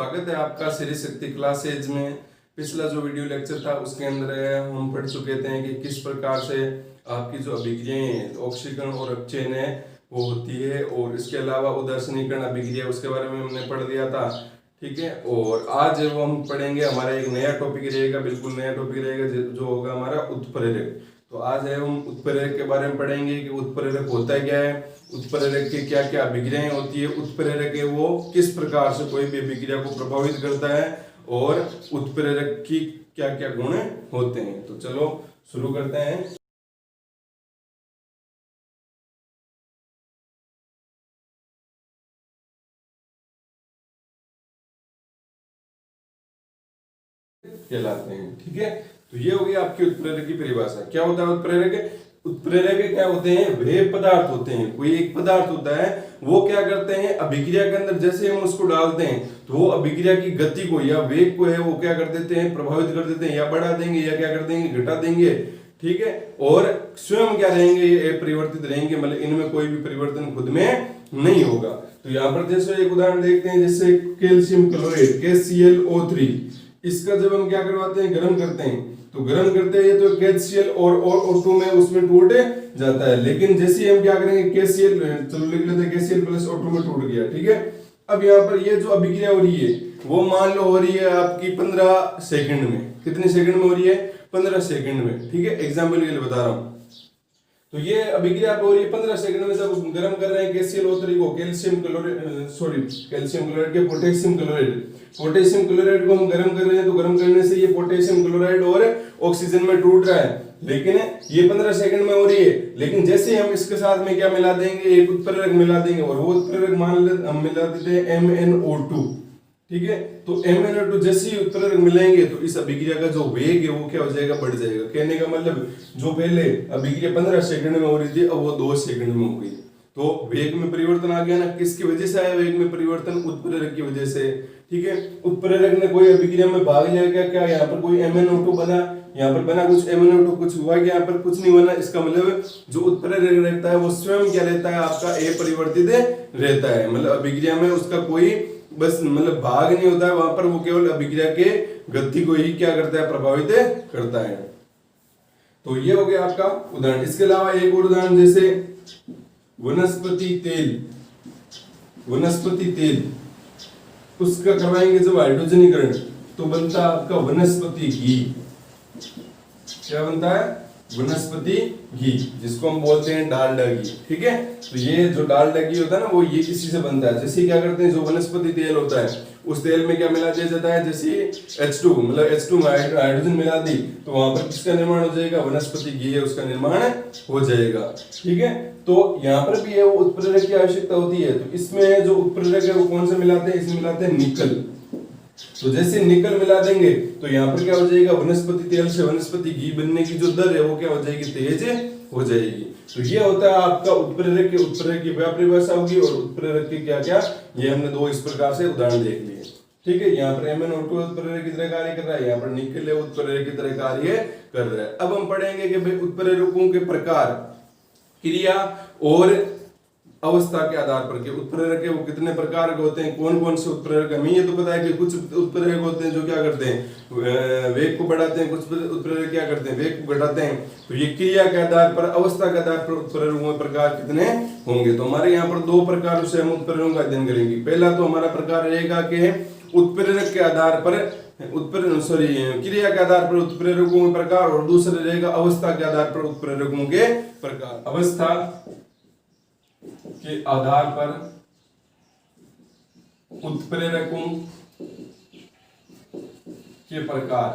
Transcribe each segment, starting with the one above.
स्वागत है आपका श्री शक्ति क्लासेज में। पिछला जो वीडियो लेक्चर था उसके अंदर हम पढ़ चुके थे कि किस प्रकार से आपकी जो अभिक्रियाएं ऑक्सीकरण और अपचयन है वो होती है, और इसके अलावा उदासीनीकरण अभिक्रिया उसके बारे में हमने पढ़ लिया था। ठीक है, और आज वो हम पढ़ेंगे, हमारा एक नया टॉपिक रहेगा, बिल्कुल नया टॉपिक रहेगा जो होगा हमारा उत्प्रेरक। तो आज है हम उत्प्रेरक के बारे में पढ़ेंगे कि उत्प्रेरक होता क्या है, उत्प्रेरक की क्या क्या अभिक्रियाएं होती है, उत्प्रेरक है वो किस प्रकार से कोई भी अभिक्रिया को प्रभावित करता है, और उत्प्रेरक की क्या क्या गुण होते हैं। तो चलो शुरू करते हैं। कहलाते हैं। ठीक है, तो ये हो गई आपकी उत्प्रेरक की परिभाषा। क्या होता है उत्प्रेरक? उत्प्रेरक क्या होते हैं? वे पदार्थ होते हैं, कोई एक पदार्थ होता है, वो क्या करते हैं अभिक्रिया के अंदर जैसे हम उसको डालते हैं तो वो अभिक्रिया की गति को या वेग को है वो क्या कर देते हैं, प्रभावित कर देते हैं, या बढ़ा देंगे या क्या कर देंगे, घटा देंगे। ठीक है, और स्वयं क्या रहेंगे, ये परिवर्तित रहेंगे, मतलब इनमें कोई भी परिवर्तन खुद में नहीं होगा। तो यहाँ पर जैसे एक उदाहरण देखते हैं, जैसे कैल्शियम क्लोराइड KClO3, इसका जब हम क्या करवाते हैं, गर्म करते हैं, तो गर्म करते हैं तो KCl और O2 में उसमें टूट जाता है। लेकिन जैसे हम क्या करेंगे KCl, चलो लिख लेते हैं KCl प्लस O2 में टूट गया। ठीक है, अब यहाँ पर ये जो अभिक्रिया हो रही है वो मान लो हो रही है आपकी 15 सेकंड में। कितने सेकंड में हो रही है? 15 सेकंड में। ठीक है, एग्जाम्पल के लिए बता रहा हूँ। तो ये अभिक्रिया हो रही है 15 सेकंड में। जब गर्म कर रहे हैं KClO3 को, कैल्शियम क्लोराइड के पोटेशियम क्लोराइड को हम गर्म कर रहे हैं, तो गर्म करने से ये पोटेशियम क्लोराइड और ऑक्सीजन में टूट रहा है, लेकिन ये 15 सेकंड में हो रही है। लेकिन जैसे हम इसके साथ में क्या मिला देंगे, एक उत्प्रेरक मिला देंगे, और वो उत्प्रेरक हम मिला देते हैं MnO2। ठीक है, तो MnO2 जैसे ही उत्प्रेरक मिलेंगे तो इस अभिक्रिया का जो वेग है वो क्या हो जाएगा, बढ़ जाएगा। कहने का मतलब जो पहले अभिक्रिया 15 सेकंड में हो रही थी अब वो 2 सेकंड में हो गई। तो वेग में परिवर्तन आ गया ना। किसकी वजह से आया वेग में परिवर्तन? उत्प्रेरक की वजह से। ठीक है, उत्प्रेरक ने कोई अभिक्रिया में भाग लिया क्या? यहाँ पर कोई MnO2 बना, यहाँ पर बना कुछ MnO2, कुछ हुआ क्या? यहाँ पर कुछ नहीं बना। इसका मतलब जो उत्प्रेरक रहता है वो स्वयं क्या रहता है, आपका अपरिवर्तित रहता है, मतलब अभिक्रिया में उसका कोई बस मतलब भाग नहीं होता है वहां पर, वो केवल अभिक्रिया के गति को ही क्या करता है, प्रभावित करता है। तो ये हो गया आपका उदाहरण। इसके अलावा एक और उदाहरण, जैसे वनस्पति तेल उसका करवाएंगे जब हाइड्रोजनीकरण तो बनता है आपका वनस्पति घी। क्या बनता है? वनस्पति घी, जिसको हम बोलते हैं डालडा घी। ठीक है, तो ये जो डालडा घी होता है ना वो ये इसी से बनता है। जैसे क्या करते हैं, जो वनस्पति तेल होता है उस तेल में क्या मिला दिया जाता है, जैसे H2 मतलब H2 में हाइड्रोजन मिला दी तो वहां पर किसका निर्माण हो जाएगा, वनस्पति घी है उसका निर्माण हो जाएगा। ठीक है, तो यहाँ पर भी है वो उत्प्रेरक की आवश्यकता होती है। तो इसमें जो उत्प्रेरक है वो कौन से मिलाते हैं, इसमें मिलाते हैं निकल। तो जैसे निकल मिला देंगे तो यहाँ पर क्या हो जाएगा, वनस्पति तेल से वनस्पति घी बनने की जो दर है वो क्या हो जाएगी, तेज हो जाएगी। तो ये होता है आपका उत्प्रेरक की परिभाषा होगी, और उत्प्रेरक की क्या क्या, ये हमने 2 इस प्रकार से उदाहरण देख लिए। ठीक है, यहाँ पर MnO2 उत्प्रेरक की तरह कार्य कर रहा है, यहाँ पर निकल उत्प्रेरक की तरह कार्य कर रहा है। अब हम पढ़ेंगे कि भाई उत्प्रेरकों के प्रकार, क्रिया और अवस्था के आधार पर के उत्प्रेरक है वो कितने प्रकार के होते हैं, कौन कौन से उत्प्रेरक। हमें ये तो पता है कि कुछ उत्प्रेरक होते हैं जो क्या करते हैं, वेग को बढ़ाते हैं, कुछ उत्प्रेरक क्या करते हैं, वेग को घटाते हैं। तो ये क्रिया के आधार पर, अवस्था के आधार पर उत्प्रेरकों में प्रकार कितने होंगे। तो हमारे यहाँ पर 2 प्रकार से हम उत्प्रेरकों का अध्ययन करेंगे। पहला तो हमारा प्रकार रहेगा कि उत्प्रेरक के आधार पर क्रिया के आधार पर उत्प्रेरकों के प्रकार, और दूसरा रहेगा अवस्था के आधार पर उत्प्रेरकों के प्रकार। अवस्था के आधार पर उत्प्रेरकों के प्रकार,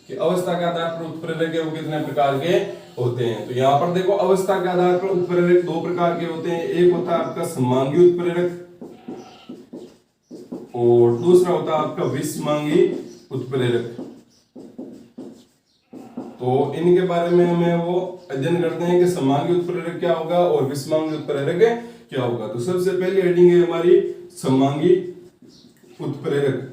कि अवस्था के आधार पर उत्प्रेरक है वो कितने प्रकार के होते हैं। तो यहां पर देखो, अवस्था के आधार पर उत्प्रेरक 2 प्रकार के होते हैं। एक होता है आपका समांगी उत्प्रेरक और दूसरा होता है आपका विषमांगी उत्प्रेरक। तो इनके बारे में हमें वो अध्ययन करते हैं कि समांगी उत्प्रेरक क्या होगा और विषमांगी उत्प्रेरक क्या होगा। तो सबसे पहली हेडिंग है हमारी समांगी उत्प्रेरक।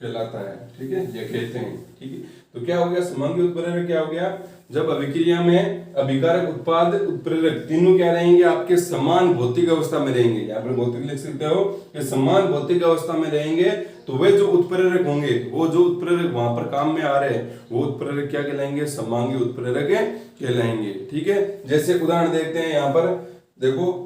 कहलाता है, ठीक है, ये कहते हैं, ठीक है। तो क्या हो गया, समांगी उत्प्रेरक क्या हो गया, जब अभिक्रिया में अभिकारक उत्पाद उत्प्रेरक तीनों क्या रहेंगे, आपके समान भौतिक अवस्था में रहेंगे। यहाँ पर भौतिक लिख सकते हो कि समान भौतिक अवस्था में रहेंगे, तो वे जो उत्प्रेरक होंगे, वो जो उत्प्रेरक वहां पर काम में आ रहे हैं, वो उत्प्रेरक क्या कहलाएंगे, समांगी उत्प्रेरक कहलाएंगे, ठीक है। जैसे उदाहरण देखते हैं, यहाँ पर देखो,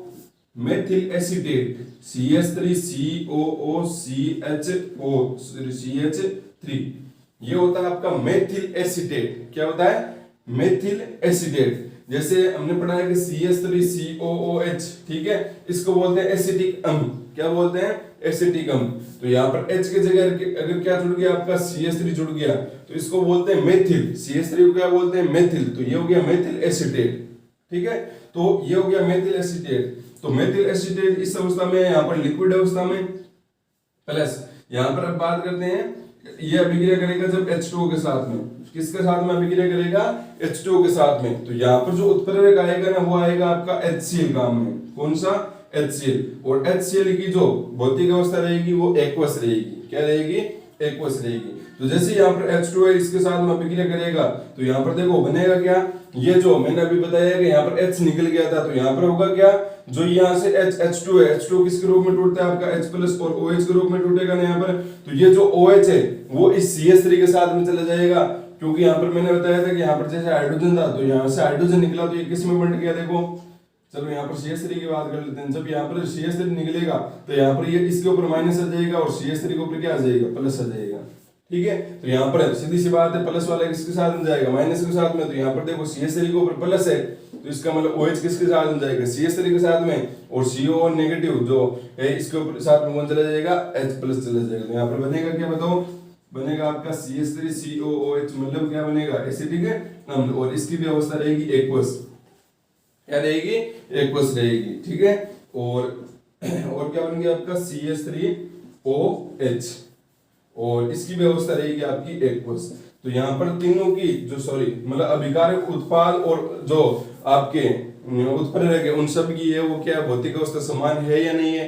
मेथिल एसीटेट CH3COOCHO3, ये होता है आपका मेथिल एसीटेट। क्या होता है, मेथिल एसीटेट। जैसे हमने पढ़ा है कि CH3COOH, ठीक है, इसको बोलते हैं एसिटिक अम्ल। क्या बोलते हैं, एसिटिक अम्ल। तो यहाँ पर H की जगह अगर क्या जुड़ गया, आपका CH3 जुड़ गया, तो इसको बोलते हैं मेथिल। CH3 को क्या बोलते हैं, मेथिल। तो ये हो गया मेथिल एसीटेट, ठीक है। तो ये हो गया मेथिल एसीटेट। तो मेथिल एसीटेट इस अवस्था में, यहाँ पर लिक्विड अवस्था में, प्लस यहाँ पर अब बात करते हैं, ये अभिक्रिया करेगा जब H2O के साथ में। किसके साथ में अभिक्रिया करेगा, H2O के साथ में। तो यहाँ पर जो उत्प्रेरक आएगा ना, वो आएगा आपका HCl काम में। कौन सा, HCl। और HCl की जो भौतिक अवस्था रहेगी वो एक्वस रहेगी। क्या रहेगी, एक्वस रहेगी। तो जैसे यहाँ पर H2O इसके साथ में अभिक्रिया करेगा, तो यहाँ पर देखो बनेगा क्या, ये जो मैंने अभी बताया कि यहाँ पर H निकल गया था, तो यहाँ पर होगा क्या, जो यहाँ से H2 है, H2 किसके रूप में टूटता है, आपका H प्लस, और OH के रूप में टूटेगा ना यहाँ पर। तो ये जो OH है वो इस CH3 के साथ में चला जाएगा, क्योंकि यहाँ पर मैंने बताया था कि यहाँ पर जैसे हाइड्रोजन था, तो यहाँ से हाइड्रोजन निकला, तो ये किस में बंट गया, देखो। चलो यहाँ पर CH3 की बात कर लेते हैं। जब यहाँ पर CH3 निकलेगा, तो यहाँ पर ये इसके ऊपर माइनस आ जाएगा, और CH3 के ऊपर क्या आ जाएगा, प्लस आ जाएगा, ठीक है। तो यहाँ पर सीधी सी बात है, प्लस वाला किसके साथ में जाएगा, माइनस के साथ में। तो यहाँ पर देखो CH3 के ऊपर प्लस है, तो इसका मतलब OH किसके साथ में जाएगा, CH3 के साथ में। और CO और नेगेटिव जो है इसके ऊपर साथ में कौन चला जाएगा, H प्लस चला जाएगा। तो यहाँ पर बनेगा क्या, बताओ, बनेगा आपका CH3COOH, मतलब क्या बनेगा, एसिडिक अम्ल। और इसकी भी अवस्था रहेगी एक्वस। क्या रहेगी, एक्वस रहेगी, ठीक है। और क्या बन गया आपका CH3OH, और इसकी व्यवस्था रहेगी आपकी एक्वस। तो यहाँ पर तीनों की जो मतलब अभिकारक उत्पाद और जो आपके उत्प्रेरक है, उन सब की है वो क्या भौतिक अवस्था समान है या नहीं है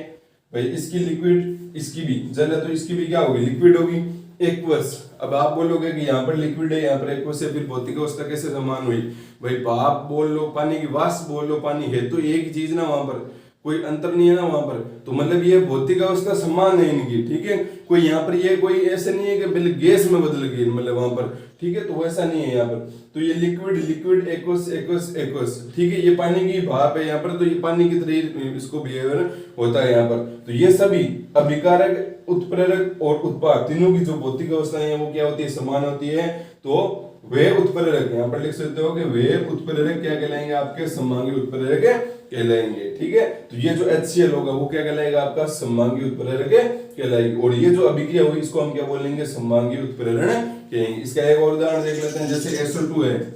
भाई। इसकी लिक्विड, इसकी भी जल है, तो इसकी भी क्या होगी, लिक्विड होगी, एक्वस। अब आप बोलोगे कि यहाँ पर लिक्विड है, यहाँ पर एक्वस है, फिर भौतिक अवस्था कैसे समान हुई भाई। भाप बोल लो, पानी की वाष्प बोल लो, पानी है तो एक चीज ना, वहां पर कोई अंतर नहीं है ना वहां पर। तो मतलब ये भौतिक अवस्था समान है इनकी, ठीक है। कोई यहाँ पर ये कोई ऐसे नहीं है कि बिल्कुल गैस में बदल गई, मतलब वहां पर, ठीक है। तो वैसा नहीं है यहाँ पर। तो ये liquid liquid aqueous aqueous aqueous, ठीक है। ये पानी की भाप है यहाँ पर, तो ये पानी की तरह इसको बिहेवियर होता है यहाँ पर। तो ये सभी अभिकारक, उत्प्रेरक और उत्पाद तीनों की जो भौतिक अवस्थाएं हैं वो क्या होती है, समान होती है। तो वे उत्प्रेरक, यहाँ पर लिख सकते हो कि वे उत्प्रेरक क्या कहलाएंगे, आपके समांगी उत्प्रेरक कहलाएंगे, ठीक है। तो ये जो HCl होगा वो क्या कहलाएगा, आपका समांगी उत्प्रेरक कहलाएगी। और ये जो अभिक्रिया हुई इसको हम क्या बोलेंगे, समांगी उत्प्रेरण कहेंगे। इसका एक और उदाहरण देख लेते हैं। जैसे SO2 है,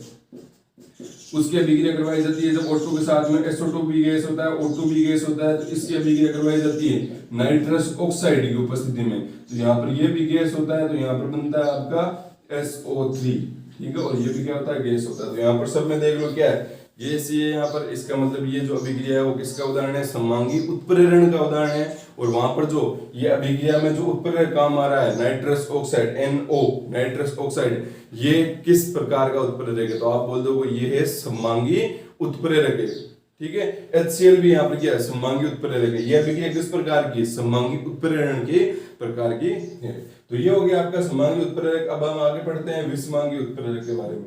उसकी अभिक्रिया करवाई जाती है जब O2 के साथ में SO2 भी गैस होता है, O2 भी गैस होता है, तो इसकी अभिक्रिया करवाई जाती है नाइट्रस ऑक्साइड की उपस्थिति में। तो यहाँ पर ये भी गैस होता है, तो यहाँ पर बनता है आपका SO3, ठीक है। और ये भी क्या होता है, गैस होता है। तो यहाँ पर सब में देख लो क्या है, ये सी है यहाँ पर। इसका मतलब ये जो अभिक्रिया है वो किसका उदाहरण है, समांगी उत्प्रेरण का उदाहरण है। और वहां पर जो ये अभिक्रिया में जो उत्प्रेरक काम आ रहा है, nitrous oxide, NO, nitrous oxide, ये किस प्रकार का उत्प्रेरक है, तो आप बोल दो ये है समांगी उत्प्रेरक है, ठीक है। HCl भी यहाँ पर क्या है, समांगी उत्प्रेरक है। ये अभिक्रिया किस प्रकार की, समांगी उत्प्रेरण के प्रकार की है। तो ये हो गया आपका समांगी उत्प्रेरक। अब हम आगे पढ़ते हैं विषमांगी उत्प्रेरक के बारे में।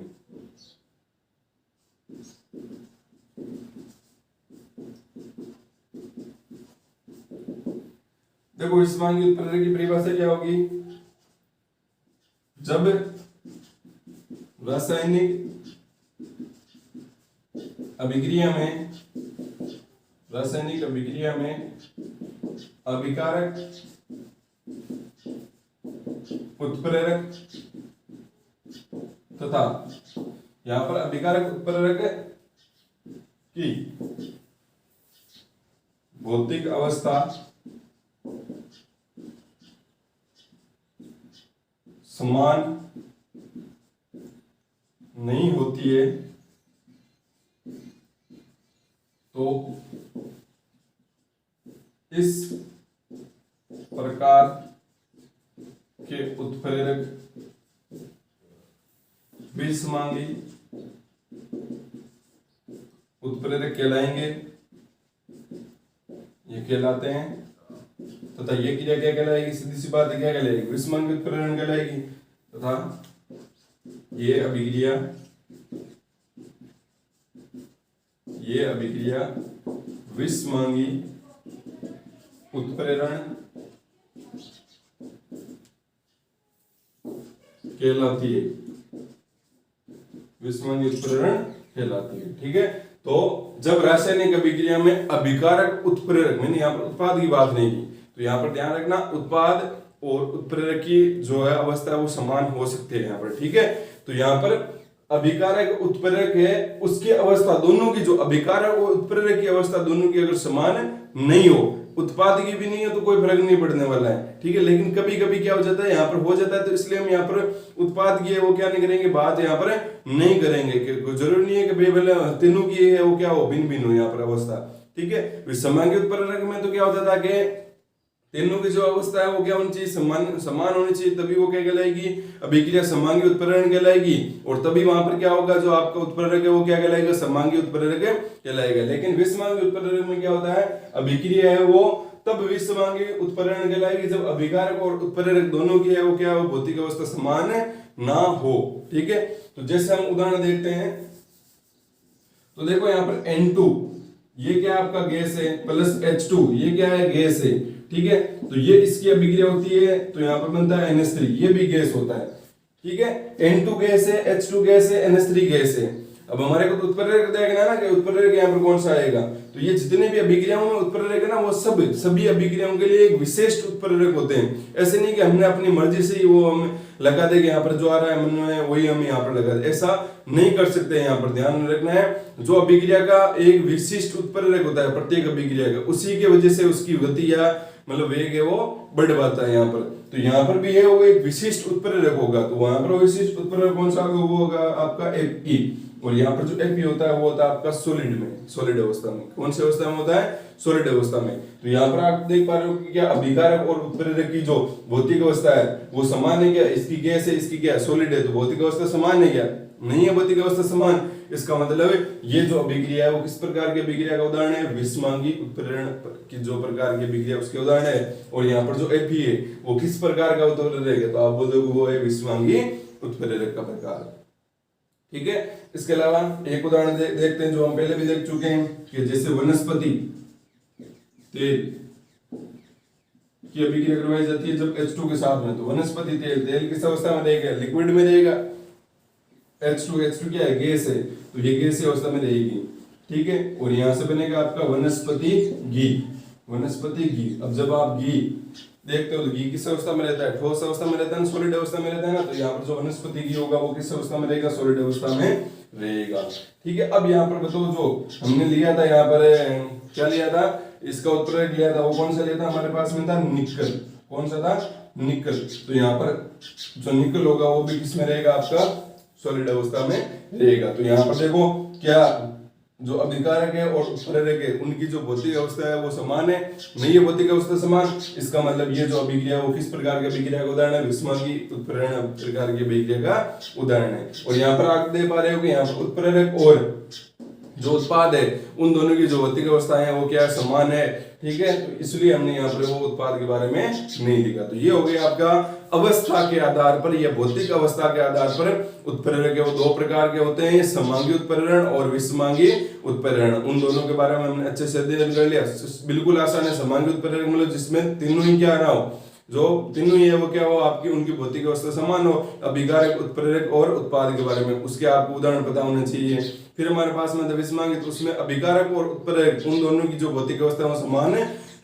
देखो विषमांगी उत्प्रेरक की परिभाषा क्या होगी, जब रासायनिक अभिक्रिया में अभिकारक उत्प्रेरक तथा यहां पर अभिकारक उत्प्रेरक की भौतिक अवस्था समान नहीं होती है, तो इस प्रकार के उत्प्रेरक विषमांगी उत्प्रेरक कहलाएंगे, ये कहलाते हैं। तथा ये क्रिया क्या कहलाएगी, सीधी सी बात है, क्या कहलाएगी, विषमांगी उत्प्रेरण कहलाएगी। तथा ये अभिक्रिया विषमांगी उत्प्रेरण कहलाती है, विषमांगी उत्प्रेरण कहलाती है। ठीक है, तो जब रासायनिक अभिक्रिया में अभिकारक उत्प्रेरक, मैंने यहाँ पर उत्पाद की बात नहीं की, तो यहाँ पर ध्यान रखना उत्पाद और उत्प्रेरक की जो है अवस्था वो समान हो सकते हैं यहाँ पर। ठीक है, तो यहाँ पर अभिकारक उत्प्रेरक है, उसकी अवस्था दोनों की, जो अभिकारक और उत्प्रेरक की अवस्था दोनों की अगर समान नहीं हो, उत्पाद की भी नहीं है, तो कोई फर्क नहीं पड़ने वाला है। ठीक है, लेकिन कभी कभी क्या हो जाता है, यहाँ पर हो जाता है, तो इसलिए हम यहाँ पर उत्पाद की है वो क्या नहीं करेंगे, बात यहाँ पर नहीं करेंगे। जरूरी नहीं है कि भाई तीनों की है वो क्या हो, भिन्न भिन्न हो यहाँ पर अवस्था। ठीक है, समांगी उत्प्रेरक में तो क्या होता था कि तीनों की जो अवस्था है वो क्या होनी चाहिए, समान होनी चाहिए, तभी वो क्या कहलाएगी, अभिक्रिया समांगी उत्प्रेरण कहलाएगी। और तभी वहां पर क्या होगा, जो आपका उत्प्रेरक है वो क्या कहलाएगा, समांगी उत्प्रेरक कहलाएगा। लेकिन विषमांगी उत्प्रेरक में क्या होता है, अभिक्रिया है वो तब विषमांगी उत्प्रेरण कहलाएगी जब अभिकारक और उत्प्रेरक दोनों की है वो क्या हो, भौतिक अवस्था समान ना हो। ठीक है, तो जैसे हम उदाहरण देखते हैं, तो देखो यहाँ पर N2 ये क्या आपका गैस है, प्लस H2 ये क्या है, गैस है। ठीक है, तो ये इसकी अभिक्रिया होती है, तो यहाँ पर बनता है NH3, ये भी गैस होता है। ठीक है, N2 गैस है, H2 गैस है, NH3 गैस है। अब हमारे को तो उत्प्रेरक देखना है ना कि उत्प्रेरक यहाँ पर कौन सा आएगा, तो ये जितने भी अभिक्रियाओं में उत्प्रेरक है ना, वो सभी अभिक्रियाओं के लिए एक विशिष्ट उत्प्रेरक होते हैं। ऐसे नहीं कि हमने अपनी मर्जी से ही वो हम लगा देंगे, यहाँ पर जो आ रहा है मन में वही हम यहाँ पर लगा दे, ऐसा नहीं कर सकते। यहाँ पर ध्यान रखना है, जो अभिक्रिया का एक विशिष्ट उत्प्रेरक होता है प्रत्येक अभिक्रिया का, उसी के वजह से उसकी गति या मतलब वेग है वो बढ़ पाता है यहाँ पर। तो यहाँ पर भी है वो एक विशिष्ट उत्प्रेरक होगा, तो वहां पर विशिष्ट उत्प्रेरक कौन सा होगा, वो होगा आपका Fe। और यहाँ पर जो Fe होता है वो होता है आपका सॉलिड अवस्था में। कौन सी अवस्था में होता है, सॉलिड अवस्था में। तो यहाँ पर आप देख पा रहे हो कि क्या अभिकारक और उत्प्रेरक की जो भौतिक अवस्था है वो समान है क्या, इसकी गैस है, इसकी क्या सॉलिड है, तो भौतिक अवस्था समान है क्या, नहीं है भौतिक अवस्था समान। इसका मतलब ये जो अभिक्रिया है वो किस प्रकार की अभिक्रिया का उदाहरण है, विषमांगी उत्प्रेरण की जो प्रकार की अभिक्रिया उसके उदाहरण है। और यहाँ पर जो Fe है वो किस प्रकार का उत्प्रेरक है, तो आप बोलोगे वो है विषमांगी उत्प्रेरक का प्रकार। ठीक है, इसके अलावा एक उदाहरण देखते हैं जो हम पहले भी देख चुके हैं, कि जैसे वनस्पति तेल की अभिक्रिया करवाई जाती है जब H2 के साथ में, तो वनस्पति तेल किस अवस्था में रहेगा, लिक्विड में रहेगा। H2 क्या है, गैस है, तो ये गैस अवस्था में रहेगी। ठीक है, और यहां से बनेगा आपका वनस्पति घी। अब जब आप घी देखते हो तो घी किस अवस्था में रहता है, ठोस अवस्था में रहता है, सॉलिड अवस्था में रहता है ना, तो यहाँ पर जो वनस्पति घी होगा वो किस अवस्था में रहेगा, सॉलिड अवस्था में रहेगा। ठीक है, अब यहाँ पर बताओ जो हमने लिया था, यहाँ पर क्या लिया था, इसका उत्प्रेरक लिया था, वो कौन सा लिया था, हमारे पास में था निकल। कौन सा था, निकल। तो यहाँ पर जो निकल होगा वो भी किसमें रहेगा, आपका सॉलिड अवस्था में रहेगा। तो यहाँ पर देखो क्या जो अभिकारक है और उत्प्रेरक है उनकी जो भौतिक अवस्था है वो समान है, नहीं है भौतिक अवस्था समान। इसका मतलब ये जो अभिक्रिया वो किस प्रकार की अभिक्रिया का उदाहरण है, विषमांगी उत्प्रेरण प्रकार की अभिक्रिया का उदाहरण है। और यहाँ पर आप देख पा रहे हो कि यहाँ पर उत्प्रेरक और जो उत्पाद है उन दोनों की जो भौतिक अवस्था है वो क्या समान है। ठीक है, तो इसलिए हमने यहाँ पर वो उत्पाद के बारे में नहीं लिखा। तो ये हो गया आपका अवस्था के आधार पर या भौतिक अवस्था के आधार पर उत्प्रेरक वो दो प्रकार के होते हैं, समांगी उत्प्रेरण और विषमांगी उत्प्रेरण। उन दोनों के बारे में हमने अच्छे से अध्ययन कर लिया। बिल्कुल आसान है। समांगी उत्प्रेरक मतलब जिसमें तीनों ही क्या रहा हो, जो तीनों ही है वो क्या हो, आपकी उनकी भौतिक अवस्था समान हो। अभिकारक, उत्प्रेरक और उत्पाद के बारे में उसके आपको उदाहरण पता होने चाहिए। फिर हमारे पास में विषमांगी, तो उसमें अभिकारक और उत्प्रेरक उन दोनों की जो भौतिक अवस्था वो समान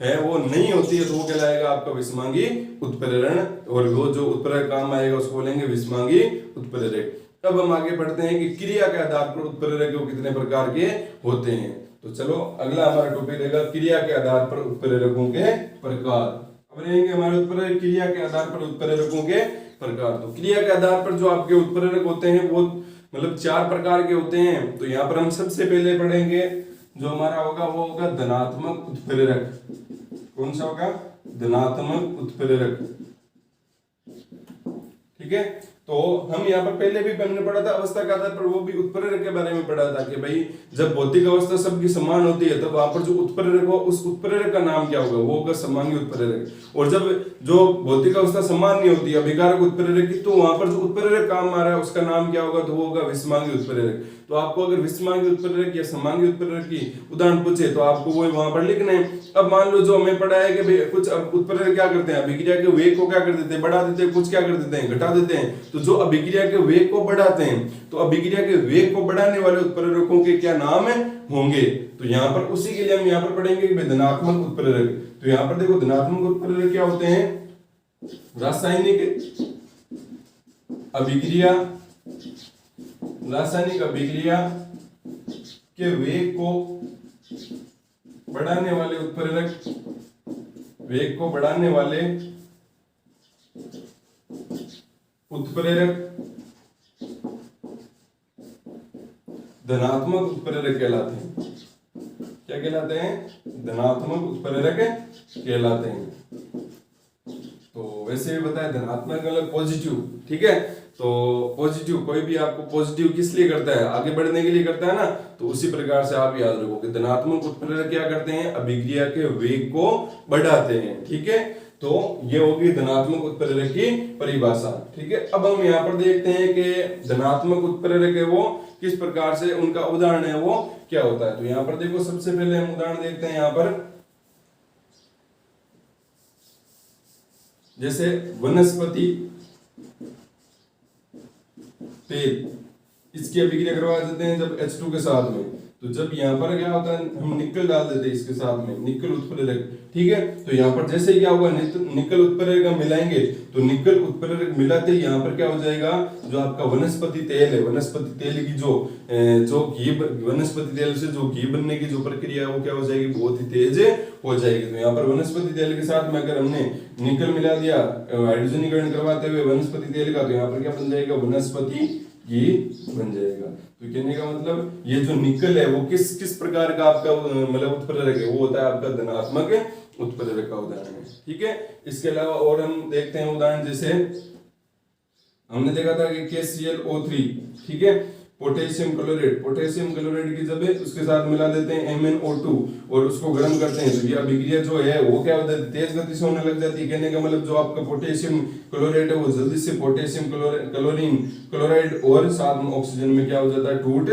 है वो नहीं होती है, तो वो कहलाएगा आपका विषमांगी उत्प्रेरण। और वो जो उत्प्रेरक काम आएगा उसको बोलेंगे विषमांगी उत्प्रेरक। अब हम आगे बढ़ते हैं कि क्रिया के आधार पर उत्प्रेरक कितने प्रकार के होते हैं। तो चलो अगला हमारा टॉपिक रहेगा क्रिया के आधार पर उत्प्रेरकों के प्रकार। अब रहेंगे हमारे उत्प्रेरक क्रिया के आधार पर उत्प्रेरकों के प्रकार। तो क्रिया के आधार पर जो आपके उत्प्रेरक होते हैं वो मतलब 4 प्रकार के होते हैं। तो यहाँ पर हम सबसे पहले पढ़ेंगे जो हमारा होगा वो होगा धनात्मक उत्प्रेरक। कौन सा होगा, धनात्मक उत्प्रेरक। ठीक है। तो हम यहाँ पर पहले भी हमने पढ़ा था अवस्था का आधार पर, वो भी उत्प्रेरक के बारे में पढ़ा था कि भाई जब भौतिक अवस्था सबकी समान होती है तब वहां पर जो उत्प्रेरक हो उस उत्प्रेरक का नाम क्या होगा, वो होगा समांगी उत्प्रेरक। और जब जो भौतिक अवस्था समान नहीं होती अभिकारक उत्प्रेरक की, तो वहां पर जो उत्प्रेरक काम आ रहा है उसका नाम क्या होगा, तो वो होगा विषमांगी उत्प्रेरक। तो आपको अगर विषमांगी उत्प्रेरक या समांगी उत्प्रेरक की उदाहरण पूछे तो आपको वो वहां पर लिखना है। अब मान लो जो हमें पढ़ा है कि भाई कुछ उत्प्रेरक क्या करते हैं, अभिक्रिया के वेग को क्या कर देते हैं, बढ़ा देते हैं, कुछ क्या कर देते हैं, घटा देते हैं। तो जो अभिक्रिया के वेग को बढ़ाते हैं, तो अभिक्रिया के वेग को बढ़ाने वाले उत्प्रेरकों के क्या नाम होंगे, तो यहाँ पर उसी के लिए हम यहाँ पर पढ़ेंगे कि धनात्मक उत्प्रेरक। तो यहाँ पर देखो धनात्मक उत्प्रेरक क्या होते हैं, रासायनिक अभिक्रिया, रासायनिक अभिक्रिया के वेग को बढ़ाने वाले उत्प्रेरक, वेग को बढ़ाने वाले उत्प्रेरक धनात्मक उत्प्रेरक कहलाते हैं। क्या कहलाते हैं, धनात्मक उत्प्रेरक कहलाते हैं। तो वैसे भी बताया धनात्मक मतलब पॉजिटिव, ठीक है। तो पॉजिटिव, कोई भी आपको पॉजिटिव किस लिए करता है, आगे बढ़ने के लिए करता है ना, तो उसी प्रकार से आप याद रखो कि धनात्मक उत्प्रेरक क्या करते हैं, अभिक्रिया के वेग को बढ़ाते हैं, ठीक है। तो ये होगी धनात्मक उत्प्रेरक की परिभाषा, ठीक है। अब हम यहाँ पर देखते हैं कि धनात्मक उत्प्रेरक है वो किस प्रकार से, उनका उदाहरण है वो क्या होता है। तो यहाँ पर देखो सबसे पहले हम उदाहरण देखते हैं यहाँ पर, जैसे वनस्पति तेल, इसकी अभिक्रिया करवा देते हैं जब H2 के साथ में। तो जब यहाँ पर क्या होता है, हम निकल डाल देते हैं इसके साथ में, निकल उत्प्रेरक, ठीक है। तो यहाँ पर जैसे ही क्या होगा, निकल उत्प्रेरक मिलाएंगे, तो निकल उत्प्रेरक मिलाते ही यहाँ पर क्या हो जाएगा, जो आपका वनस्पति तेल है, वनस्पति तेल की जो घी, वनस्पति तेल से जो घी बनने की जो प्रक्रिया है वो क्या हो जाएगी, बहुत ही तेज हो जाएगी। तो यहाँ पर वनस्पति तेल के साथ में अगर हमने निकल मिला दिया हाइड्रोजनीकरण करवाते हुए वनस्पति तेल का, तो यहाँ पर क्या बन जाएगा, वनस्पति घी बन जाएगा। तो कहने का मतलब ये जो निकल है वो किस प्रकार का आपका मतलब उत्प्रेरक है, वो होता है आपका धनात्मक उत्प्रेरक का उदाहरण है, ठीक है। इसके अलावा और हम देखते हैं उदाहरण, जैसे हमने देखा था कि KClO3, ठीक है, पोटेशियम क्लोराइड, पोटेशियम क्लोराइड की जब उसके साथ मिला देते हैं MnO2 और उसको गर्म करते हैं, तो ये अभिक्रिया जो है वो क्या होता है, तेज गति से होने लग जाती है। कहने का मतलब जो आपका पोटेशियम क्लोराइड है वो जल्दी से पोटेशियम क्लोरीन क्लोराइड और साथ में ऑक्सीजन में क्या हो जाता है, टूट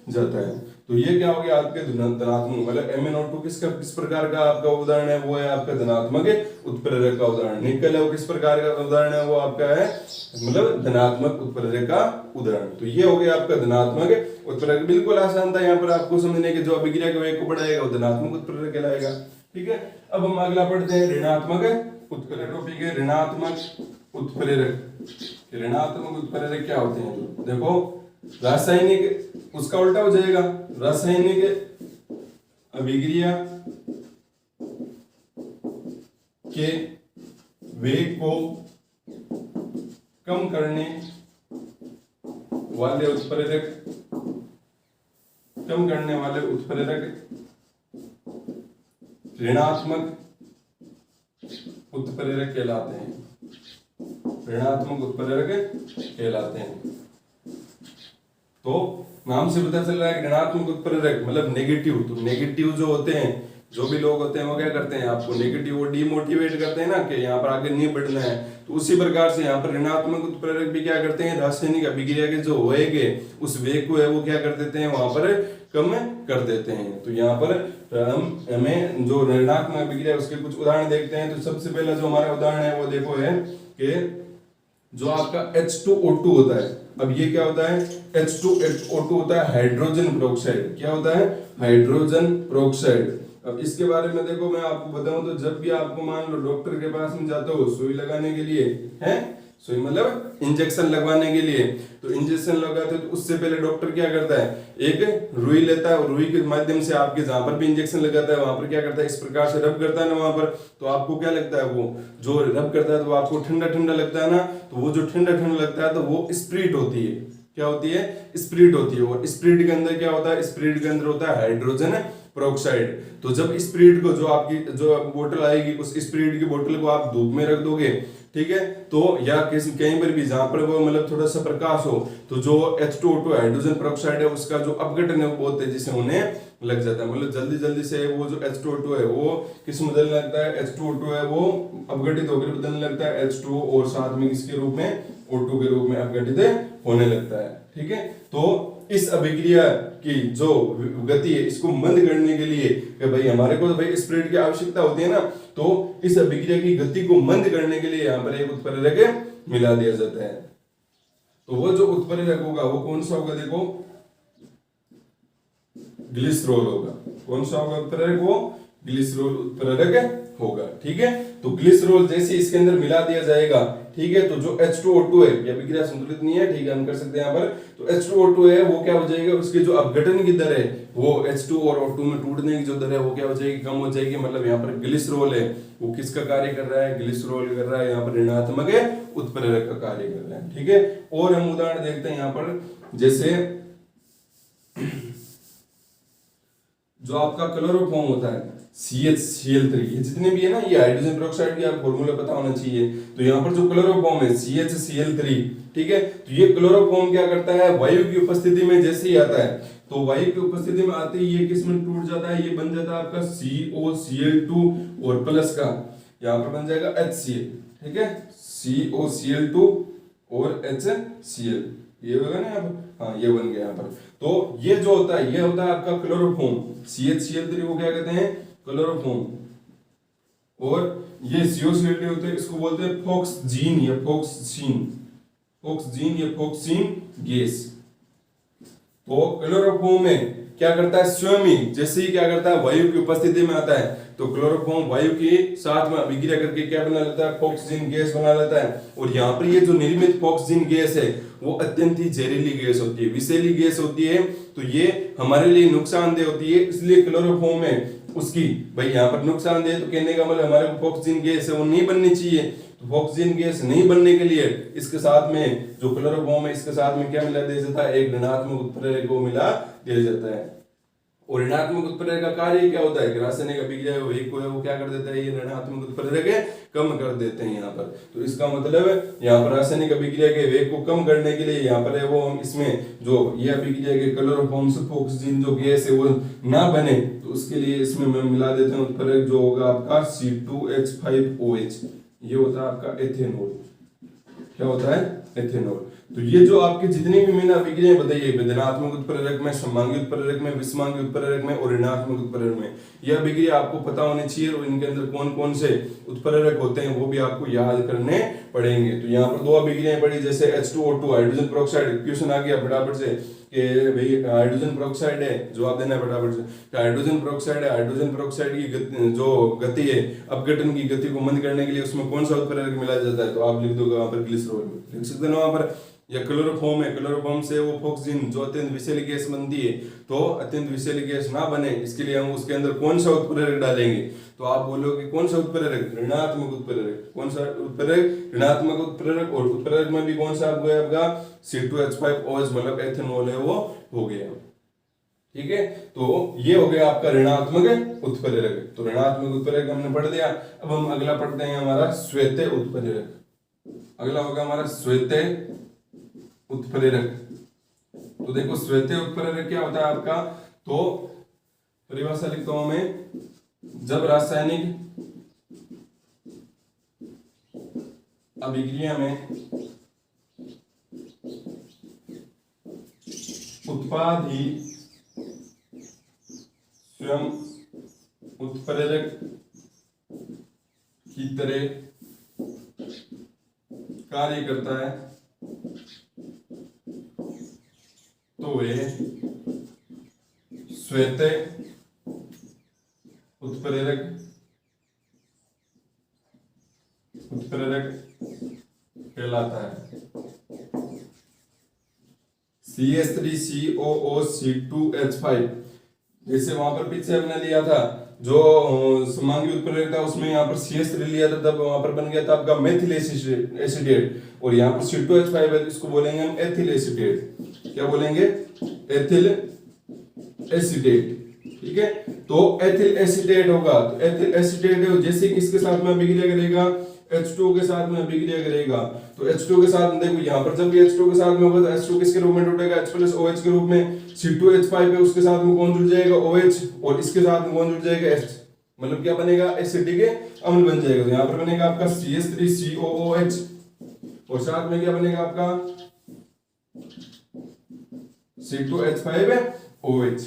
जाता है। तो ये क्या हो गया आपके धनात्मक, मतलब MnO2 किस प्रकार का आपका उदाहरण है, वो है आपका धनात्मक उत्प्रेरक का उदाहरण। निकल है वो किस प्रकार का उदाहरण है, वो आपका है मतलब धनात्मक उत्प्रेरक का उदाहरण। तो ये हो गया आपका धनात्मक उत्प्रेरक, बिल्कुल आसान था यहाँ पर आपको समझने के, जो अभिक्रिया के वेग को बढ़ाएगा वो धनात्मक उत्प्रेरक कहलाएगा, ठीक है। अब हम अगला पढ़ते हैं ऋणात्मक उत्प्रेरक, टॉपिक है ऋणात्मक उत्प्रेरक। ऋणात्मक उत्प्रेरक क्या होते हैं, देखो रासायनिक, उसका उल्टा हो जाएगा, रासायनिक अभिक्रिया के वेग को कम करने वाले उत्प्रेरक, कम करने वाले उत्प्रेरक ऋणात्मक उत्प्रेरक कहलाते हैं, ऋणात्मक उत्प्रेरक कहलाते हैं। तो नाम से पता चल रहा है कि ऋणात्मक उत्प्रेरक मतलब नेगेटिव। तो नेगेटिव जो होते हैं, जो भी लोग होते हैं वो क्या करते हैं, आपको नेगेटिव वो डिमोटिवेट करते हैं ना, कि यहाँ पर आगे नहीं बढ़ना है। तो उसी प्रकार से यहाँ पर ऋणात्मक उत्प्रेरक भी क्या करते हैं, रासायनिक अभिक्रिया के जो वेग है उस वेग को है वो क्या कर देते हैं, वहां पर कम कर देते हैं। तो यहाँ पर हमें जो ऋणात्मक अभिक्रिया उसके कुछ उदाहरण देखते हैं। तो सबसे पहला जो हमारा उदाहरण है वो देखो है कि जो आपका H2O2 होता है, अब ये क्या होता है, H2O2 होता है हाइड्रोजन पेरोक्साइड। क्या होता है, हाइड्रोजन पेरोक्साइड। अब इसके बारे में देखो मैं आपको बताऊं, तो जब भी आपको मान लो डॉक्टर के पास में जाते हो सुई लगाने के लिए, है सुई मतलब इंजेक्शन लगवाने के लिए, तो इंजेक्शन लगाते हो तो उससे पहले डॉक्टर क्या करता है, एक रुई लेता है और रुई के माध्यम से आपके जहां पर भी इंजेक्शन लगाता है वहां पर क्या करता है, इस प्रकार से रब करता है ना वहां पर। तो आपको क्या लगता है, वो जो रब करता है तो आपको ठंडा ठंडा लगता है ना, तो वो जो ठंडा ठंडा लगता है तो वो स्प्रिट होती है। क्या होती है, स्प्रिट होती है। और स्प्रिट के अंदर क्या होता है, स्प्रिट के अंदर होता है हाइड्रोजन पेरोक्साइड। तो जब स्प्रिट को जो आपकी जो बोतल आएगी उस स्प्रिट की बोतल को आप धूप में रख दोगे ठीक है। तो या कहीं पर भी जहां पर वो मतलब थोड़ा सा प्रकाश हो तो जो H2O2 हाइड्रोजन पेरोक्साइड है उसका जो अपघटन है वो बहुत तेजी से होने लग जाता है। मतलब जल्दी जल्दी से वो जो H2O2 है वो किस में बदलने लगता है, H2O2 है वो अपघटित होकर बदलने लगता है H2O और साथ में किसके रूप में, O2 के रूप में अपघटित होने लगता है। ठीक है। तो इस अभिक्रिया की जो गति है इसको मंद करने के लिए कि भाई हमारे को तो भाई स्प्रेड की आवश्यकता होती है ना, तो इस अभिक्रिया की गति को मंद करने के लिए यहाँ पर एक उत्प्रेरक मिला दिया जाता है। तो वो जो उत्प्रेरक होगा वो कौन सा होगा, देखो ग्लिसरॉल होगा। कौन सा होगा उत्प्रेरक, वो ग्लिसरॉल उत्प्रेरक होगा। ठीक है। तो ग्लिसरॉल जैसे इसके अंदर मिला दिया जाएगा, ठीक है, तो जो H2O2 है ये अभिक्रिया संतुलित नहीं है, ठीक है, हम कर सकते हैं यहाँ पर। तो H2O2 है वो क्या हो जाएगा, उसके जो अपघटन की दर है वो H2 और O2 में टूटने की जो दर है वो क्या हो जाएगी, कम हो जाएगी। मतलब यहाँ पर ग्लिसरॉल है वो किसका कार्य कर रहा है, ग्लिसरॉल कर रहा है यहाँ पर ऋणात्मक उत्प्रेरक का कार्य कर रहा है। ठीक है। और हम उदाहरण देखते हैं यहाँ पर, जैसे जो आपका क्लोरोफॉर्म होता है CHCl3, ये जितने भी है ना, ये हाइड्रोजन पेरोक्साइड की आप फॉर्मूला पता होना चाहिए। तो यहाँ पर जो क्लोरोफॉर्म है CHCl3, ठीक है, तो ये क्लोरोफॉर्म क्या करता है, वायु की उपस्थिति में जैसे ही आता है, तो वायु की उपस्थिति में आते ही ये किस में टूट जाता है, ये बन जाता है आपका COCl2 और प्लस का यहाँ पर बन जाएगा HCl। ठीक है, COCl2 और HCl, ये होगा ना यहाँ पर, हाँ ये बन गया यहाँ पर। तो ये जो होता है ये होता है आपका क्लोरोफॉर्म। CHCl3 को क्या कहते हैं, क्लोरोफॉर्म, और ये COCl2 होते हैं, इसको बोलते हैं फोक्सजीन या फोक्सीन, फोक्सजीन या फोक्सीन गैस। तो क्लोरोफॉर्म में क्या करता है, स्वयं ही जैसे ही क्या करता है वायु की उपस्थिति में आता है तो क्लोरोफॉर्म वायु के साथ में अभिक्रिया करके क्या बना लेता है, फोक्सजीन गैस बना लेता है। और यहाँ पर ये जो निर्मित फोक्सजीन गैस है वो अत्यंत ही जहरीली गैस होती है, विषैली गैस होती है, तो ये हमारे लिए नुकसानदेह होती है। इसलिए क्लोरोफॉर्म में उसकी भाई यहाँ पर नुकसानदेह, तो कहने का मतलब हमारे को फोक्सजीन गैस है वो नहीं बननी चाहिए। तो फोक्सजीन गैस नहीं बनने के लिए इसके साथ में जो क्लोरोफॉर्म है इसके साथ में क्या मिला दिया जाता है, एक ऋणात्मक उत्प्रेरक को मिला दिया जाता है। और ऋणात्मक उत्प्रेरक का कार्य क्या होता है कि रासायनिक अभिक्रिया वेग को है वो क्या कर देता है, ये ऋणात्मक उत्प्रेरक कम कर देते हैं यहाँ पर। तो इसका मतलब यहाँ पर रासायनिक अभिक्रिया के वेग को कम करने के लिए यहाँ पर है वो हम इसमें जो ये अभिक्रिया के क्लोरोफॉर्म से फोक्सजीन जो गैस है वो ना बने, तो उसके लिए इसमें मैं मिला देता हूँ उत्प्रेरक जो होगा आपका C2H5OH, ये होता है आपका एथेनॉल। क्या होता है, एथेनॉल। तो ये जो आपके जितनी भी मैंने अभिक्रियाएं बताई है, ऋणात्मक उत्प्रेरक में, सममांगी उत्प्रेरक में, विषमांगी उत्प्रेरक में और ऋणात्मक उत्प्रेरक में, यह अभिक्रिया आपको पता होनी चाहिए। और इनके अंदर कौन कौन से उत्प्रेरक होते हैं वो भी आपको याद करने पड़ेंगे। तो यहाँ पर दो अभिक्रियाएं पड़ी, जैसे H2O2 हाइड्रोजन पेरोक्साइड, क्वेश्चन आ गया फटाफट से कि भाई हाइड्रोजन पेरोक्साइड है, जवाब देना है फटाफट से। हाइड्रोजन पेरोक्साइड है, हाइड्रोजन पेरोक्साइड की जो गति है अपघटन की गति को मंद करने के लिए उसमें कौन सा उत्प्रेरक मिलाया जाता है, तो आप लिख दोगे वहां पर ग्लिसरॉल, लिख सकते हैं वहां पर। या क्लोरोफॉर्म है, क्लोरोफॉर्म से वो फोक्सजीन जो अत्यंत विषैली गैस बनती है, तो अत्यंत विषैली गैस ना बने इसके लिए हम उसके अंदर कौन सा उत्प्रेरक डालेंगे, तो आप बोलोगे कौन सा उत्प्रेरक, ऋणात्मक उत्प्रेरक। कौन सा उत्प्रेरक, ऋणात्मक उत्प्रेरक। और उत्प्रेरक में भी कौन सा आपका C2H5OH मतलब एथेनॉल है वो हो गया। ठीक है, तो ये हो गया आपका ऋणात्मक उत्प्रेरक। तो ऋणात्मक उत्प्रेरक हमने पढ़ दिया। अब हम अगला पढ़ते हैं हमारा श्वेत उत्प्रेरक। अगला होगा हमारा श्वेत उत्प्रेरक। तो देखो श्वेत उत्प्रेरक क्या होता है आपका, तो परिभाषा लिखता हूं मैं, जब रासायनिक अभिक्रिया में उत्पाद ही स्वयं उत्प्रेरक की तरह कार्य करता है तो वे श्वेत उत्प्रेरक कहलाता है। CH3COOC2H5 जैसे वहां पर पीछे हमने लिया था जो समांगी उत्प्रेरक था, उसमें यहाँ पर CH3 लिया था, तब वहां पर बन गया था आपका मेथिल एसिटेट। और यहाँ पर C2H5 है, इसको बोलेंगे हम एथिल एसिटेट। क्या बोलेंगे, एथिल एसिटेट। ठीक है, तो एथिल एसिटेट होगा, तो एथिल एसिटेट जैसे किसके साथ में अभिक्रिया करेगा, H2O के साथ में अभिक्रिया करेगा तो H2O के साथ में देखो यहाँ पर जब भी H2O के साथ में होगा तो H2O किसके रूप में जुड़ेगा H प्लस OH के रूप में, C2H5 है उसके साथ में कौन जुड़ जाएगा OH, और इसके साथ में कौन जुड़ जाएगा H, मतलब क्या बनेगा एसिडिक अम्ल बन जाएगा। तो यहाँ पर बनेगा आपका CH3COOH और साथ में क्या बनेगा आपका C2H5OH,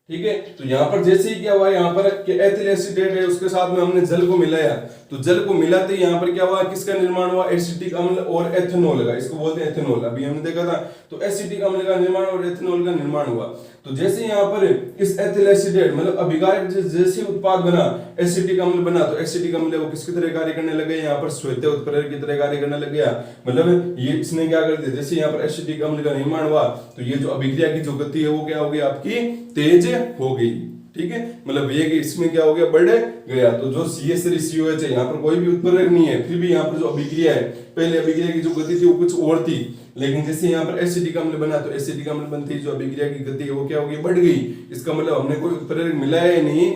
ठीक है। तो यहाँ पर जैसे ही क्या हुआ, यहाँ पर एथिल एसीटेट है उसके साथ में हमने जल को मिलाया, तो जल को मिलाते यहाँ पर क्या हुआ, किसका निर्माण हुआ, एसिटिक अम्ल और एथेनॉल का, इसको बोलते हैं एथेनॉल, अभी हमने देखा था। तो एसिटिक अम्ल का निर्माण और एथेनॉल का निर्माण हुआ। तो जैसे यहाँ पर इस एथिल एसीटेट मतलब अभिकारक जैसे उत्पाद बना, एसिटिक अम्ल बना, तो एसिटिक अम्ल वो किसकी तरह कार्य करने लगे, यहाँ पर श्वेत उत्प्रेरक की तरह कार्य करने लग गया। मतलब ये इसने क्या कर दिया, जैसे यहाँ पर एसिटिक अम्ल का निर्माण हुआ तो ये जो अभिक्रिया की जो गति है वो क्या हो गई आपकी तेज हो गई, ठीक है। मतलब ये कि इसमें क्या हो गया, बढ़ गया। तो जो CH3COH है यहाँ पर कोई भी उत्प्रेरक नहीं है, फिर भी यहाँ पर जो अभिक्रिया है, पहले अभिक्रिया की जो गति थी वो कुछ और थी, लेकिन जैसे यहाँ पर एसिटिक अम्ल बना तो एसिटिक अम्ल बनती जो अभिक्रिया की गति है वो क्या हो गई, बढ़ गई। इसका मतलब हमने कोई उत्प्रेरक मिलाया ही नहीं,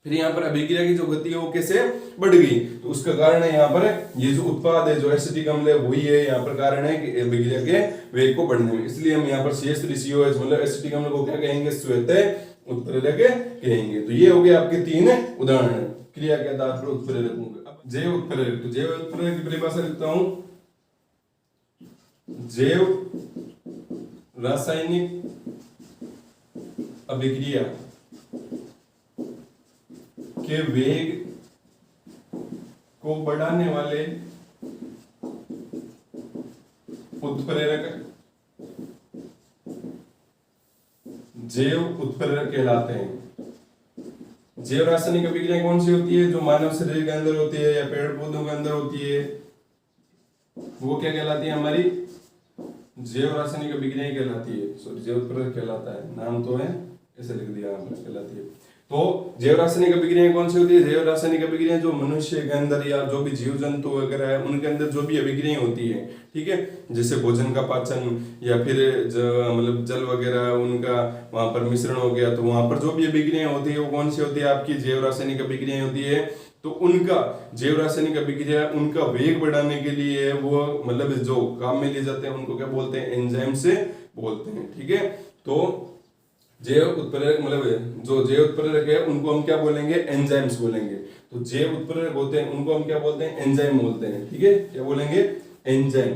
फिर यहाँ पर अभिक्रिया की जो गति है वो कैसे बढ़ गई। तो उसका कारण है यहाँ पर ये जो उत्पाद है जो एसिटिक अम्ल है वही है यहाँ पर कारण है कि अभिक्रिया के वेग को बढ़ने में। इसलिए हम यहाँ पर CH3COH मतलब एसिटिक अम्ल को क्या कहेंगे, श्वेत उत्प्रेरक कहेंगे। तो ये हो गए आपके 3 उदाहरण क्रिया के आधार पर उत्प्रेरकों के। अब जैव उत्प्रेरक, तो जैव उत्प्रेरक की परिभाषा लिखता हूं, जैव रासायनिक अभिक्रिया के वेग को बढ़ाने वाले उत्प्रेरक जैव उत्प्रेरक कहलाते हैं। जैव रासायनिक अभिक्रिया कौन सी होती है, जो मानव शरीर के अंदर होती है या पेड़ पौधों के अंदर होती है, वो क्या कहलाती है, हमारी जैव रासायनिक अभिक्रिया कहलाती है। सॉरी, जैव उत्प्रेरक कहलाता है, नाम तो है ऐसे लिख दिया हमने, कहलाती है। तो जैव रासायनिक अभिक्रिया कौन सी होती है, जैव रासायनिक अभिक्रिया जो मनुष्य के अंदर या जो भी जीव जंतु वगैरह है उनके अंदर जो भी अभिक्रिया होती है, ठीक है, जैसे भोजन का पाचन या फिर मतलब जल वगैरह उनका वहां पर मिश्रण हो गया, तो वहां पर जो भी अभिक्रिया होती है वो कौन सी होती है, आपकी जैव रासायनिक अभिक्रिया होती है। तो उनका जैव रासायनिक अभिक्रिया उनका वेग बढ़ाने के लिए वो मतलब जो काम में लिए जाते हैं उनको क्या बोलते हैं, एंजाइम से बोलते हैं, ठीक है। तो जैव उत्प्रेरक मतलब जो जैव उत्प्रेरक है उनको हम क्या बोलेंगे, एंजाइम्स बोलेंगे। तो जैव उत्प्रेरक होते हैं उनको हम क्या बोलते हैं, एंजाइम बोलते हैं, ठीक है। क्या बोलेंगे, एंजाइम।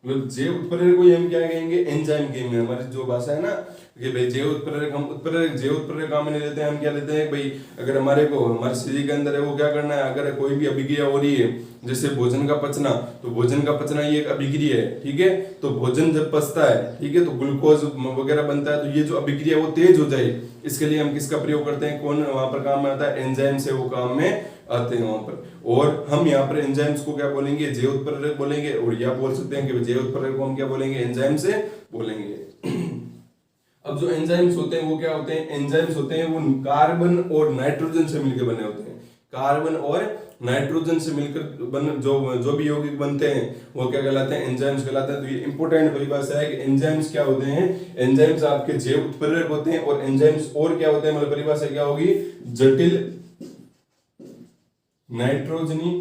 मतलब जैव उत्प्रेरक को हम क्या कहेंगे, एंजाइम कहेंगे। हमारी जो भाषा है ना कि भाई जैव उत्प्रेरक, हम उत्प्रेरक जैव उत्प्रेरक काम नहीं लेते हैं, हम क्या लेते हैं भाई, अगर हमारे को हमारे शरीर के अंदर है वो क्या करना है, अगर कोई भी अभिक्रिया हो रही है जैसे भोजन का पचना, तो भोजन का पचना ये एक अभिक्रिया है, ठीक है। तो भोजन जब पचता है, ठीक है, तो ग्लूकोज वगैरह बनता है, तो ये जो अभिक्रिया वो तेज हो जाए इसके लिए हम किसका प्रयोग करते हैं, कौन वहां पर काम में आता है, एंजाइम से वो काम में आते हैं वहां पर। और हम यहाँ पर एंजाइम्स को क्या बोलेंगे, जैव उत्प्रेरक बोलेंगे, और यह बोल सकते हैं कि जैव उत्प्रेरक को हम क्या बोलेंगे, एंजाइम से बोलेंगे। अब जो एंजाइम्स होते हैं वो क्या होते हैं, एंजाइम्स होते हैं वो कार्बन और नाइट्रोजन से मिलकर बने होते हैं। कार्बन और नाइट्रोजन से मिलकर बन जो भी यौगिक बनते हैं वो क्या कहलाते हैं, एंजाइम्स कहलाते हैं। तो ये इंपॉर्टेंट परिभाषा है कि एंजाइम्स क्या होते हैं, एंजाइम्स आपके जैव उत्प्रेरक होते हैं। और एंजाइम्स और क्या होते हैं, मतलब परिभाषा क्या होगी, जटिल नाइट्रोजनी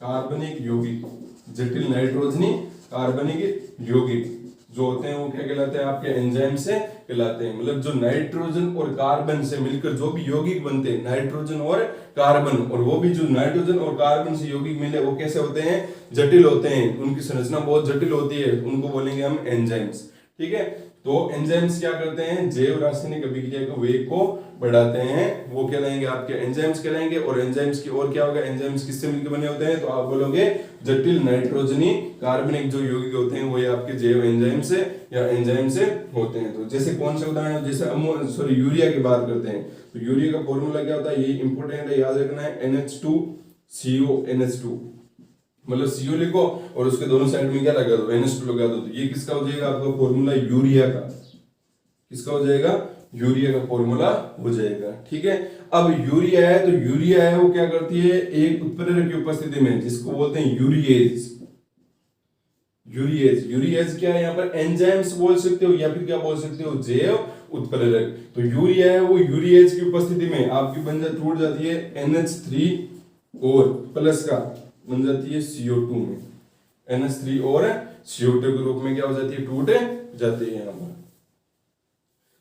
कार्बनिक यौगिक, जटिल नाइट्रोजनी कार्बनिक यौगिक जो होते हैं वो क्या कहलाते हैं, आपके एंजाइम से कहलाते हैं। मतलब जो नाइट्रोजन और कार्बन से मिलकर जो भी यौगिक बनते हैं, नाइट्रोजन और कार्बन, और वो भी जो नाइट्रोजन और कार्बन से यौगिक मिले वो कैसे होते हैं, जटिल होते हैं, उनकी संरचना बहुत जटिल होती है, उनको बोलेंगे हम एंजाइम्स, ठीक है। तो एंजाइम्स क्या करते हैं, जैव रासायनिक अभिक्रिया के वेग को बढ़ाते हैं, वो कहलाएंगे आपके एंजाइम्स कहलाएंगे। और एंजाइम्स की और क्या होगा, एंजाइम्स किससे मिलकर बने होते हैं, तो आप बोलोगे जटिल नाइट्रोजनी कार्बनिक जो यौगिक होते हैं वो ये आपके जैव एंजाइम से या एंजाइम से होते हैं। तो जैसे कौन से उदाहरण, जैसे यूरिया की बात करते हैं, तो यूरिया का फॉर्मूला क्या होता है, ये इंपॉर्टेंट है, याद रखना है, NH2CO NH2, मतलब CO लिखो और उसके दोनों साइड में क्या लगा दो, NH2 लगा दो। तो ये किसका हो जाएगा आपका फॉर्मूला, यूरिया का। किसका हो जाएगा, यूरिया का फॉर्मूला हो जाएगा, ठीक है। अब यूरिया है, तो यूरिया है वो क्या करती है, एक उत्प्रेरक की उपस्थिति में, जिसको बोलते हैं यूरिएज। यूरिएज क्या है, यहाँ पर एंजाइम्स बोल सकते हो या फिर क्या बोल सकते हो, जैव उत्प्रेरक। तो यूरिया है वो यूरिएज की उपस्थिति में आपकी टूट जाती है NH3 और प्लस का बन जाती है CO2 में, NH3 और CO2 के रूप में क्या हो जाती है, टूट जाती है यहाँ पर।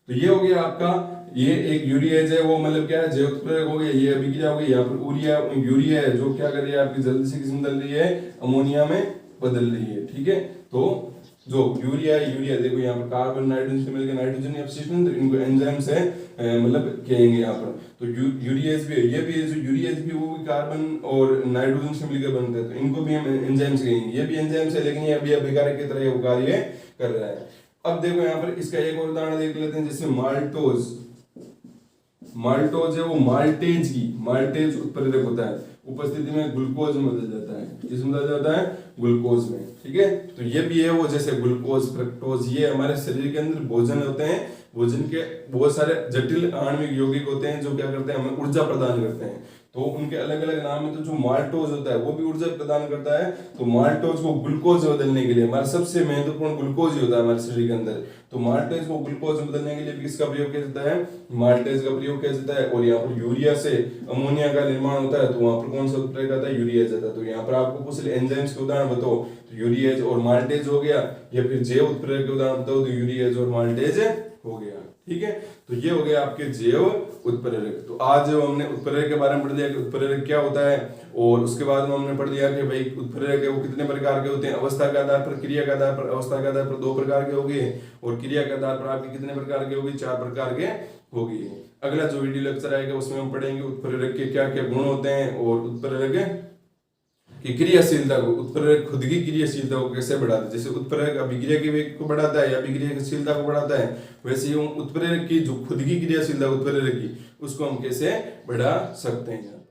तो ये हो गया आपका, ये एक यूरिएज है वो मतलब क्या है, जैव उत्प्रेरक हो गया। ये अभिक्रिया हो गई, यहाँ पर यूरिया है जो क्या कर रही है आपकी जल्दी से किस में बदल रही है, अमोनिया में बदल रही है, ठीक है। तो जो यूरिया देखो यहाँ पर कार्बन नाइट्रोजन से मिलकर नाइट्रोजन अपशिष्ट, तो इनको एंजाइम से मतलब कहेंगे यहाँ पर। तो यूरिएज भी है, ये भी जो यूरिएज भी वो भी कार्बन और नाइट्रोजन से मिलकर बनते हैं, तो इनको भी हम एंजाइम से कहेंगे। ये भी एंजाइम से, लेकिन ये अभी अभिकारक की तरह वो कार्य कर रहा है। अब देखो यहाँ पर इसका एक और उदाहरण देख लेते हैं, जैसे माल्टोज है वो माल्टेज उत्प्रेरक होता है, उपस्थिति में ग्लूकोज में बदल जाता है। किस में बदल जाता है, ग्लूकोज में, ठीक है। तो ये भी है वो, जैसे ग्लूकोज, फ्रक्टोज, ये हमारे शरीर के अंदर भोजन होते हैं, भोजन के बहुत सारे जटिल आणविक यौगिक होते हैं जो क्या करते हैं, हमें ऊर्जा प्रदान करते हैं। तो उनके अलग अलग नाम है। तो जो माल्टोज होता है वो भी ऊर्जा प्रदान करता है। तो माल्टोज को ग्लूकोज में बदलने के लिए, हमारा सबसे महत्वपूर्ण ग्लूकोज ही होता है हमारे शरीर के अंदर, तो माल्टेज को ग्लूकोज में बदलने के लिए भी किसका प्रयोग किया जाता है, माल्टेज का प्रयोग किया जाता है। और यहाँ पर यूरिया से अमोनिया का निर्माण होता है, तो वहां पर कौन सा उत्प्रेरक आता है, यूरिएज आता है। तो यहाँ पर आपको कुछ एंजाइम्स के उदाहरण बताओ, तो यूरिएज और माल्टेज हो गया, या फिर जैव उत्प्रेरक के उदाहरण बताओ, तो यूरिएज और माल्टेज हो गया, ठीक है। तो ये हो गया आपके जैव उत्प्रेरक। तो आज जो हमने उत्प्रेरक के बारे में पढ़ लिया कि उत्प्रेरक क्या होता है, और उसके बाद में हमने पढ़ लिया कि भाई उत्प्रेरक है वो कितने प्रकार के होते हैं, अवस्था के आधार पर, क्रिया के आधार पर। अवस्था के आधार पर 2 प्रकार के होंगे, और क्रिया के आधार पर आपके कितने प्रकार के होंगे, 4 प्रकार के होगी। अगला जो वीडियो लेक्चर आएगा उसमें हम पढ़ेंगे उत्प्रेरक के क्या क्या गुण होते हैं, और उत्प्रेरक की क्रियाशीलता को, उत्प्रेरक खुद की क्रियाशीलता को कैसे बढ़ाता है। जैसे उत्प्रेरक अभिक्रिया की वेग को बढ़ाता है या अभिक्रियाशीलता को बढ़ाता है, वैसे ही उत्प्रेरक की जो खुद की क्रियाशीलता उत्प्रेरक की, उसको हम कैसे बढ़ा सकते हैं।